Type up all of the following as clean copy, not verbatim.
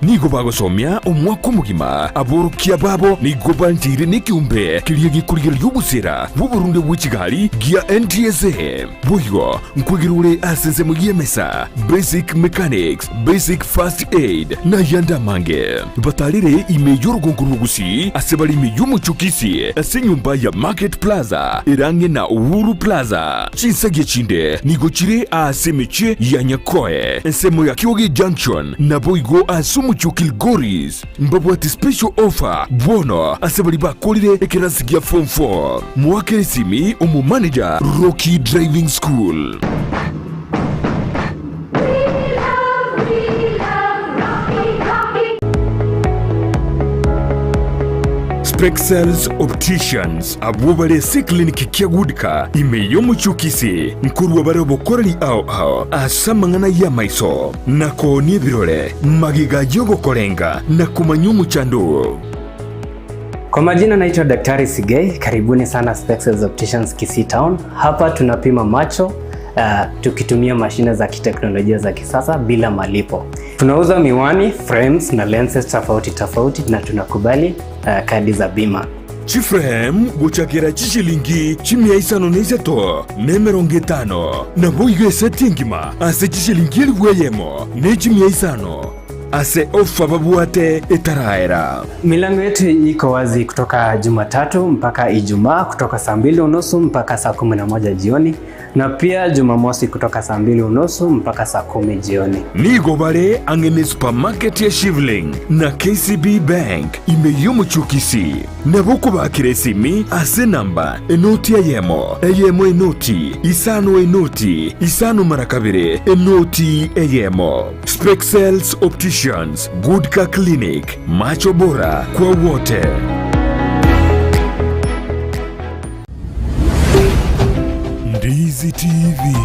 Nigo bagosomya omwaka omugima aborukia babo nigo banjire n'ikiumbe kiria gikurigera y'obusera bw'oburunde bw'ikigali gia NTSA boigo nkwigirure asense mugiemesa basic mechanics basic first aid na yanda mange batalire imeyo rugonguru Gusii asebali imeyo muchukisi ase nyumba ya Market Plaza irange na Uhuru Plaza Chinsa gichinde nigo chire asemeche ya Nyakoe ensemo ya Kiogi Junction na boigo asumuchukil goris mbabwati special offer bono asebali bakolire ekerasigia form 4 mwakere simi umu manager Rocky Driving School. Spexels Opticians abubale se clinic kiagudika imeyo muchukisi nkuru wabare bokorali ao asamangana ya maiso nako ni birole magiga yogo korenga na kumanyumu chandu. Kwa majina naitwa Daktari Sigei, karibuni sana Spexels Opticians Kisii Town. Hapa tunapima macho tukitumia mashine za kiteknolojia za kisasa bila malipo. Tunauza miwani, frames na lenses tofauti na tunakubali kadi za bima. Chiframe guchakira chishilingi chimia isano neiseto nemeronge tano na boiga setingima ase chishilingi elweyemo ne chimia isano ase ofa babuate etaraera. Milango yetu iko wazi kutoka Jumatatu mpaka Ijumaa kutoka saa 2:30 mpaka saa 11 jioni na pia Jumamosi kutoka saa 2:30 mpaka saa 10 jioni. Nigo bare angene supermarket ya Shivling na KCB Bank imeyo muchukisi na boko bakire simi ase namba enoti eyemo enoti isano marakabire enoti eyemo. Spexels Opticians, Good Car Clinic, macho bora kwa wote. Ndizi TV,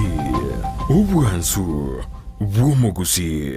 ubwansu bw'omugusi.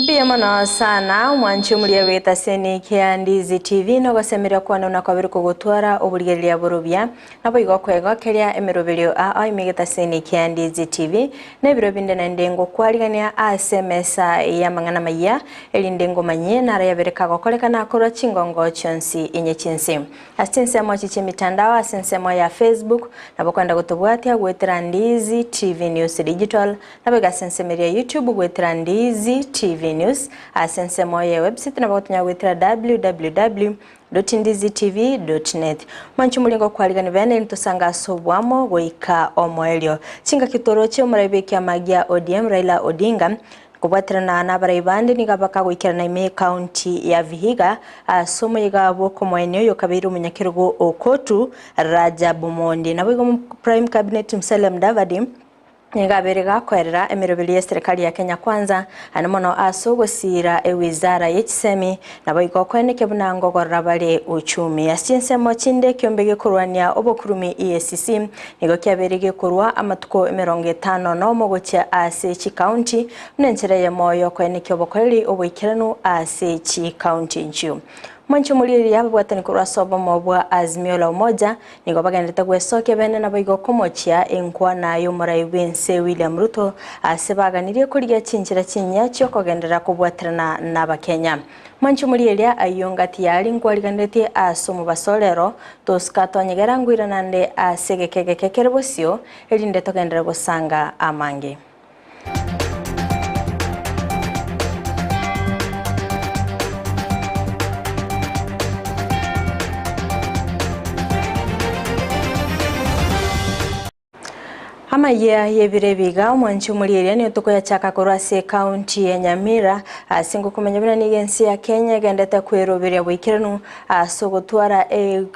Biyamana sana mwanchi mulia weta seni kia Ndizi TV no gasemera kwana na kwabiri kugutwara obuligeria borobia nabo igokwego kelia emeroberio a imegeta seni kia Ndizi TV ne birobinde na ndengo kwaligania SMS ya mangana maya elindengo manye na raya bereka gokoleka na akoro chingongo chonsi inye chinsi asense mo chiche mitandao asense mo ya Facebook nabo kwenda gutubwatia gwetera Ndizi TV News Digital nabo gasense meria YouTube gwetera Ndizi TV News asense moye website na bakutunya gwetera www.ndizitv.net manchi mulingo kwaligana bene ntosanga sobwamo goika omoelio chinga kitoro che murabeki amagia ODM Raila Odinga kubatirana na baraibande nigabaka gwikira na ime county ya Vihiga somo yigabo ko mweneo yo kabiru munyakirugo okotu Rajabu Mondi na bwo prime cabinet Musalia Mudavadi Ngaberega kwerera emirobili ya serikali ya Kenya Kwanza anamono asogosira ewizara y'ekisemi nabo ikokweneke bunango gorabale uchumi asinse mochinde kyombege kurwania obokurumi EACC nigo kyaberege kurwa amatuko 50 no mogocha ase county mnenchera ya moyo kweneke obokoreri oboikiranu ase county nchu Mwanchi muliri yabo bwatani kurwa sobo mobwa Azimio la Umoja nigo bagendete gwesoke bene nabo igokomochia enkwa nayo muraibense William Ruto asebaganiriye kuriya cinjira cinya cyo kogendera kubwatirana n'abakenya. Mwanchi muliri ayongati yali ngwaliganete asomo basolero toskatonyegera ngwira nande asegekeke Kerubo elinde togendera gusanga amange. Amayia yebire biga mwanchumuliria ni utuko ya chaka korase county ya Nyamira singo kumenyabina nigensi ya Kenya gendete kweroberia bwikiranu sogotwara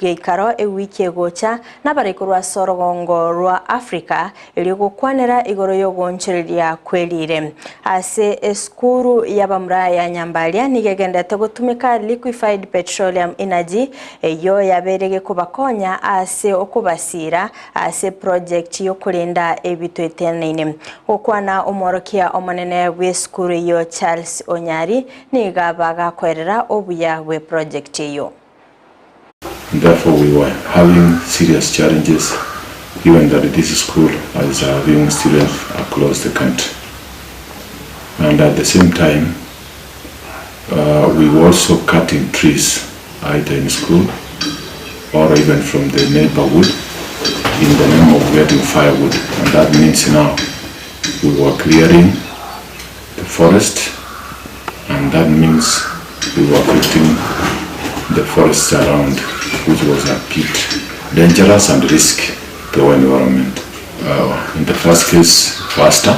geikaro wiki gocha nabare kurwa sorogongo rwa Africa ili gukwanira igoro yo gonchereria kwelire ase eskuru yabamra ya Nyambalia nigendete gutumika liquefied petroleum energy yo yaberege kubakonya ase okubasira ase project yo kulinda ebitwetenaine okwana omorokia omonene w'eskuru yo Charles Onyari nigabaga kwerera obuya we project yo. Therefore, we were having serious challenges given that this school is having students across the country. And at the same time, we were also cutting trees either in school or even from the neighborhood in the name of getting firewood. And that means now we were clearing the forest, and that means we were affecting the forests around, which was a bit dangerous and risky to our environment. In the first case, faster.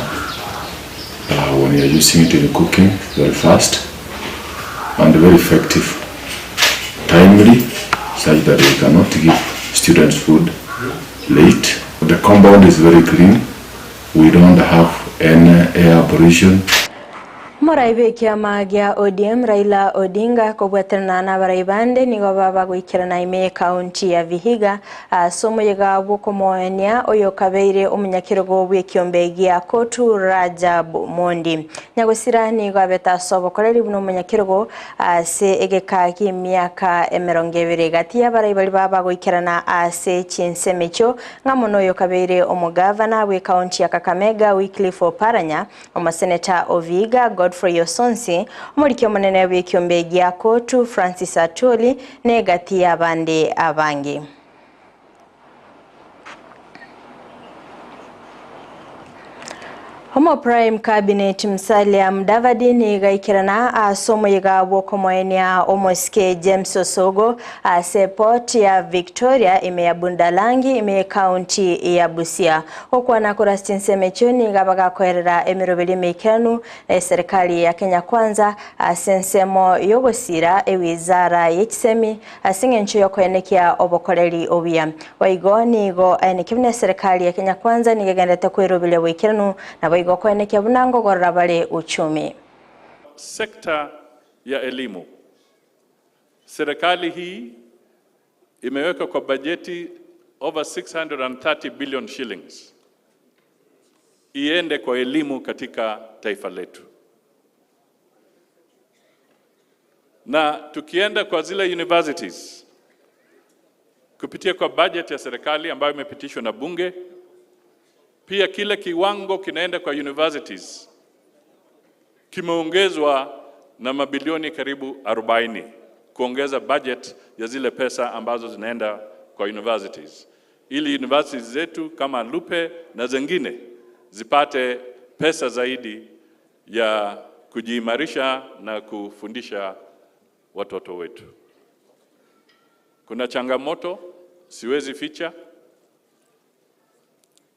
When you're using it in cooking, very fast and very effective, timely, such that we cannot give students food late. The compound is very clean. We don't have any air pollution. Moraibe kiama gia ODM Raila Odinga kobweterana na baraibande nigo baba gwikirana ime county ya Vihiga somo yega bukomoenia oyo kabeire omunyakirogo bw'ekiombe gia Kotu Rajab Mondi nyagosira nigo abeta sobokoreri buno munyakirogo ase egeka kimyaka 20 gati ya baraibali baba gwikirana ase Chinsa mecho ngamono oyo kabeire omugavana we county ya Kakamega Wycliffe Oparanya omaseneta Oviga for your sonsi omuliki omunene w'ekiombe gia Kotu Francis Atoli negati abande abangi. Homo Prime Cabinet Musalia Mudavadi nigaikirana asomo yiga bwokomoenia omoske James Osogo support ya Victoria ime ya Bundalangi ime county ya Busia okwana kurastin semechoni gabaga kwerera emirobeli mekanu serikali ya Kenya Kwanza sensemo yogosira ewizara yekisemi asingencho yokoenekia obokoleri obia waigoni go enikimne serikali ya Kenya Kwanza nigegendete kwerobele wekiranu na igokoenekia bunango gorabale uchumi. Sekta ya elimu. Serikali hii imeweka kwa bajeti over 630 billion shillings. Iende kwa elimu katika taifa letu. Na tukienda kwa zile universities kupitia kwa budget ya serikali ambayo imepitishwa na bunge, pia kile kiwango kinaenda kwa universities kimeongezwa na mabilioni karibu 40 kuongeza budget ya zile pesa ambazo zinaenda kwa universities, ili universities zetu kama Lupe na zingine zipate pesa zaidi ya kujiimarisha na kufundisha watoto wetu. Kuna changamoto siwezi ficha.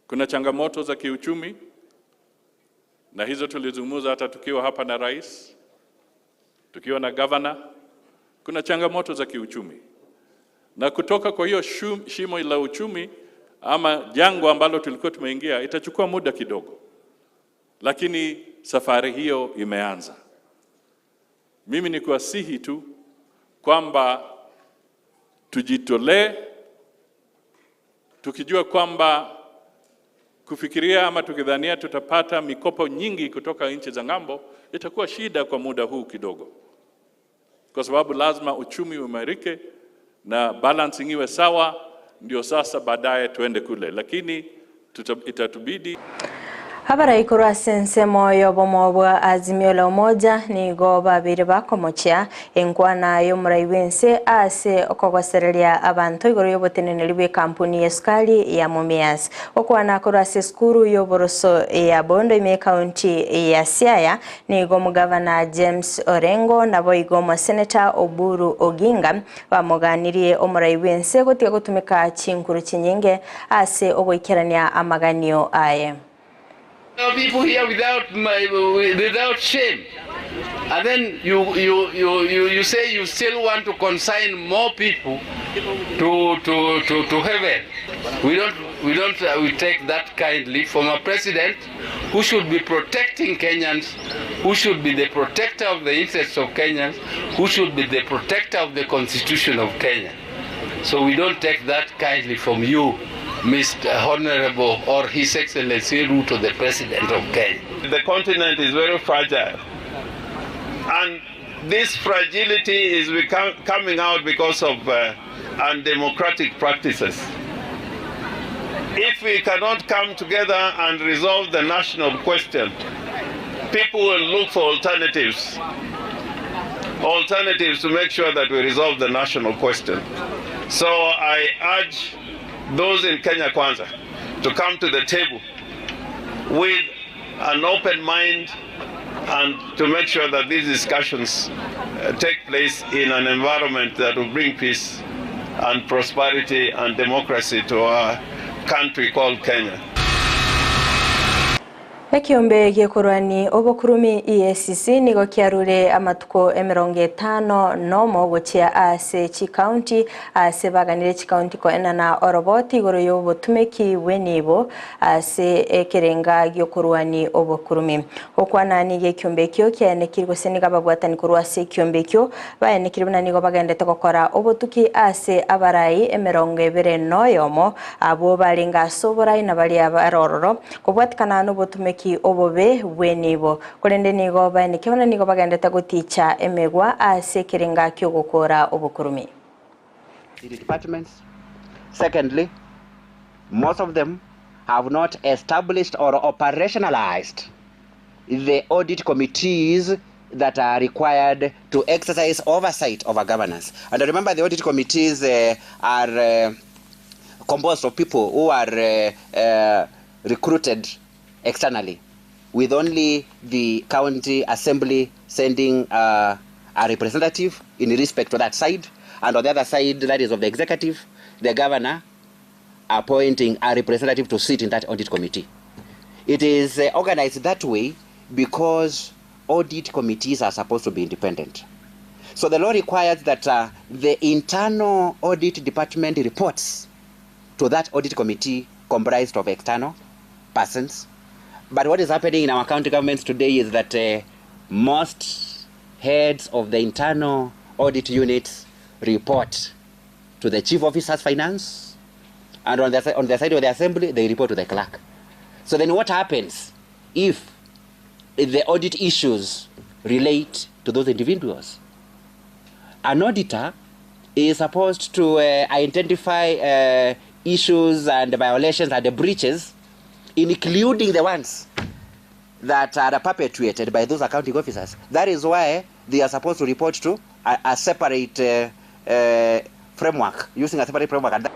Kuna changamoto za kiuchumi, na hizo tulizungumza hata tukiwa hapa na rais, tukiwa na governor. Kuna changamoto za kiuchumi, na kutoka kwa hiyo shimo la uchumi ama jangwa ambalo tulikuwa tumeingia itachukua muda kidogo, lakini safari hiyo imeanza. Mimi ni kuasihi tu kwamba tujitolee, tukijua kwamba kufikiria ama tukidhania tutapata mikopo nyingi kutoka nchi za ngambo itakuwa shida kwa muda huu kidogo, kwa sababu lazima uchumi uimarike na balancing iwe sawa, ndio sasa baadaye tuende kule, lakini itatubidi. Habara ikuru asense moyo bomobwa azimio la umoja ni go babiri bakomochia enkwana yo muraiwense ase okogosereria abantu igoro yoboteneneri bwe kampuni eskali ya Mumias okwana akuru skuru yo boroso ya Bondo ime county ya Siaya ni go mugavana James Orengo nabo igo mo senator Oburu Oginga bamuganirie omuraiwense gotiga gutumika chinkuru chinyinge ase ogoikerania amaganio aye. People here without shame, and then you say you still want to consign more people to heaven. We take that kindly from a president who should be protecting Kenyans, who should be the protector of the interests of Kenyans, who should be the protector of the Constitution of Kenya. So we don't take that kindly from you, Mr. Honorable or His Excellency Ruto, the President of Kenya. The continent is very fragile, and this fragility is coming out because of undemocratic practices. If we cannot come together and resolve the national question, people will look for alternatives to make sure that we resolve the national question. So I urge those in Kenya Kwanza to come to the table with an open mind and to make sure that these discussions take place in an environment that will bring peace and prosperity and democracy to our country called Kenya. Ekiombe giekurani obokurumi EACC nigo kiarure amatuko 50 nomo gochia ase chi county ase baganire chi county ko enana oroboti igoro yo botumeki wenibo ase ekerenga giokurani obokurumi okwana ni gekiombe kyo kianekirgo seniga bagwatani kurwa se kiombe kyo bayanekiribona nigo bagendete gukora obotuki ase abarai 20 noyomo abo balinga soborai na bali abarororo kubwatikana no botumeki obobe wenibo kurende nigo bane kibona nigo bagendeta guticha emegwa ase kirenga kyo gukora obukurumi. The departments. Secondly, most of them have not established or operationalized the audit committees that are required to exercise oversight over governance. And remember, the audit committees are composed of people who are recruited externally, with only the county assembly sending a representative in respect to that side, and on the other side, that is of the executive, the governor appointing a representative to sit in that audit committee. It is organized that way because audit committees are supposed to be independent. So the law requires that the internal audit department reports to that audit committee comprised of external persons. But what is happening in our county governments today is that most heads of the internal audit units report to the chief officer's finance, and on the side of the assembly, they report to the clerk. So then what happens if the audit issues relate to those individuals? An auditor is supposed to identify issues and violations and the breaches, including the ones that are perpetuated by those accounting officers. That is why they are supposed to report to a separate framework, using a separate framework.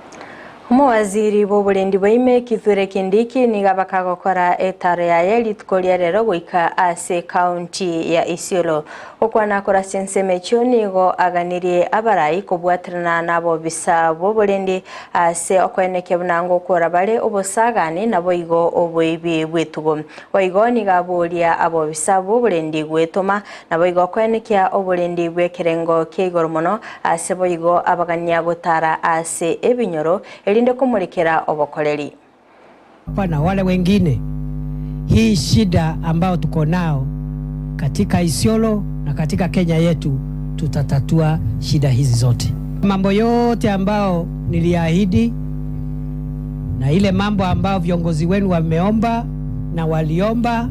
Waziri bobulendi boime Kithure Kindiki niga bakagokora etare ya yelitkolia rero goika ase county ya Isiolo okwana kora sense mechoni go aganirie abarai kubwatrana nabo bisa bobulendi ase okweneke bunango kora bale obosagani nabo igo oboibi bwetugo oigo niga bolia abo bisa bobulendi gwetoma nabo igo okwenekia obulendi bwekerengo kegoromono ase boigo abaganya gotara ase ebinyoro elinde kumulikira obokoleri na wale wengine. Hii shida ambao tuko nao katika Isiolo na katika Kenya yetu, tutatatua shida hizi zote. Mambo yote ambao niliahidi na ile mambo ambao viongozi wenu wameomba na waliomba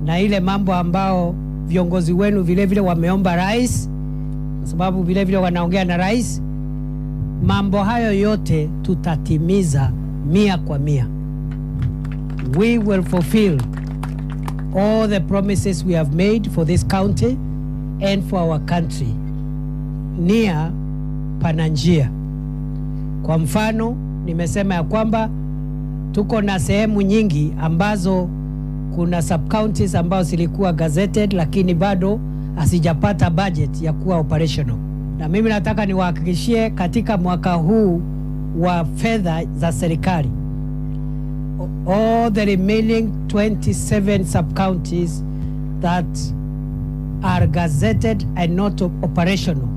na ile mambo ambao viongozi wenu vile vile wameomba rais, kwa sababu vile vile wanaongea na rais, mambo hayo yote tutatimiza 100%. we will fulfill all the promises we have made for this county and for our country. Nia pana njia. Kwa mfano, nimesema ya kwamba tuko na sehemu nyingi ambazo kuna sub-counties ambazo zilikuwa gazetted lakini bado asijapata budget ya kuwa operational. Na mimi nataka niwahakikishie katika mwaka huu wa fedha za serikali, all the remaining 27 sub-counties that are gazetted and not operational,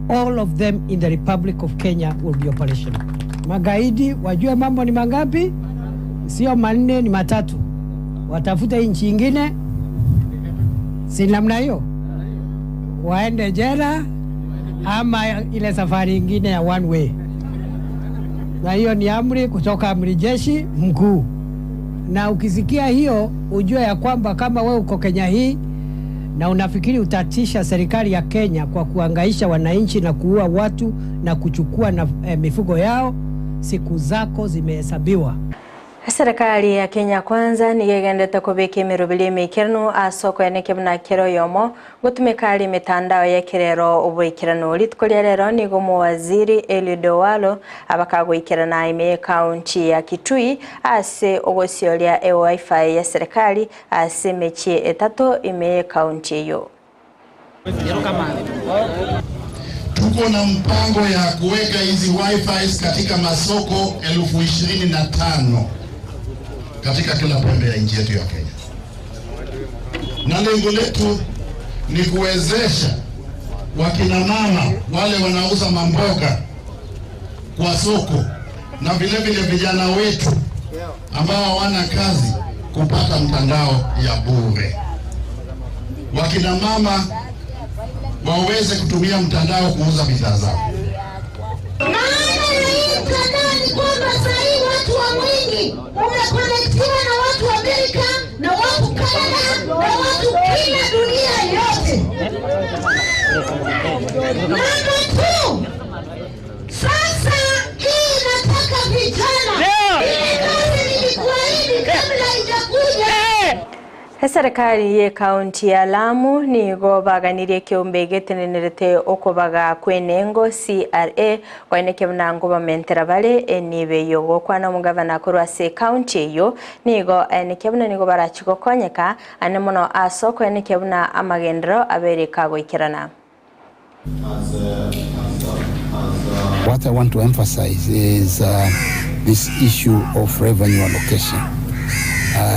all of them in the Republic of Kenya will be operational. Magaidi wajue mambo ni mangapi? Sio manne, ni matatu. Watafute nchi nyingine, si namna hiyo, waende jela ama ile safari nyingine ya one way. Na hiyo ni amri kutoka amri jeshi mkuu. Na ukisikia hiyo ujue ya kwamba kama wewe uko Kenya hii na unafikiri utatisha serikali ya Kenya kwa kuangaisha wananchi na kuua watu na kuchukua na mifugo yao, siku zako zimehesabiwa. Serikali ya Kenya kwanza nigegendete kubika imirubiri mikirano asoko yanekebna kero yomo gutumikari mitandao ya kirero ubwikirano litkolia rero nigo muwaziri Elidowalo abakagwikirana ime county ya Kitui ase ogosyolia wifi ya serikali ase mechi etato ime county yo. Tuko na mpango ya kuweka hizi wifi katika masoko 25,000 katika kila pembe ya nchi yetu ya Kenya. Na lengo letu ni kuwezesha wakina mama wale wanauza mamboga kwa soko na vile vile vijana wetu ambao hawana kazi kupata mtandao ya bure. Wakina mama waweze kutumia mtandao kuuza bidhaa zao. Kwamba sahii watu wa mwingi umekonektiwa na watu wa Amerika na watu Canada na watu kila dunia yote. Namba 2, sasa hii nataka vijana ile kazi nilikuwa hivi kabla haijakuja. Serikali ye county ya Lamu nigo baganirie kiumbege tenenerete okobaga kwenengo CRA kweneke mnango bamentera bale enibe yogo kwana mugavana kurwase county yo nigo enekebna nigo barachiko konyeka anemono asoko enekebna amagendro abereka goikirana. What I want to emphasize is this issue of revenue allocation.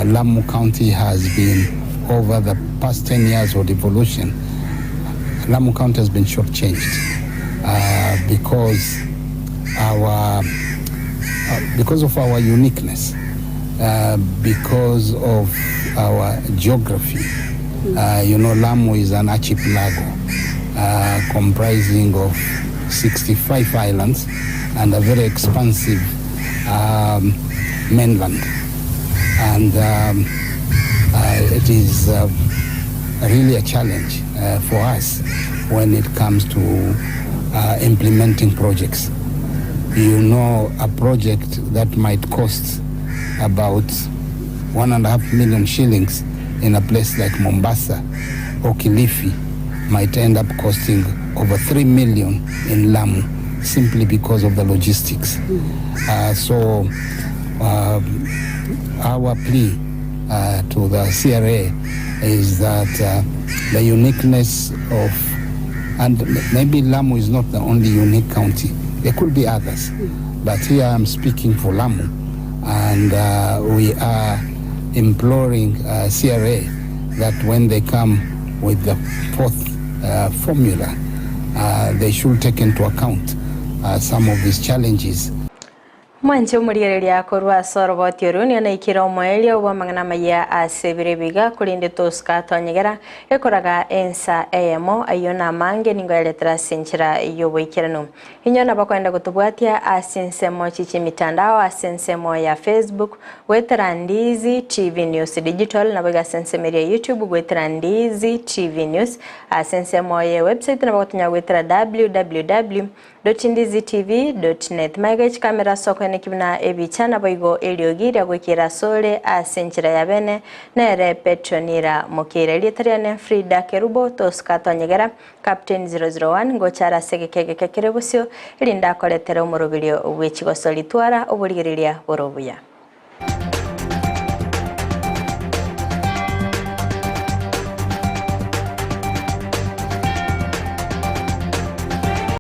Lamu County has been, over the past 10 years of devolution, Lamu County has been shortchanged because of our uniqueness, because of our geography. Lamu is an archipelago comprising of 65 islands and a very expansive mainland. And it is really a challenge for us when it comes to implementing projects. A project that might cost about 1.5 million shillings in a place like Mombasa or Kilifi might end up costing over 3 million in Lamu simply because of the logistics. Our plea to the CRA is that the uniqueness of, and maybe Lamu is not the only unique county, there could be others, but here I'm speaking for Lamu, and we are imploring CRA that when they come with the fourth formula, they should take into account some of these challenges. Mwancho murireria korwa soroboti runi na ikiro moelio wa Amayia asebirebiga kulinde toska tonyegera ekoraga ensa emo ayona mange ningoeletra senchira yoboikirano inyona bakwenda gutubwatia asinsemo chichi mitandao asinsemo ya Facebook wetera Ndizi TV News Digital na baga sensemeria YouTube wetera Ndizi TV News asinsemo ya website na bagotunya wetera www www.ndizitv.net maigach kamera soko ene kibna ebichana boigo eliogira gwikira sole asenjira ya bene nere petronira mukire litariane Fridah Kerubo toskatonyegera Captain 001 ngochara segekege kerebusio linda koletera umurubirio obwechigo solitwara obuligiriria borobuya.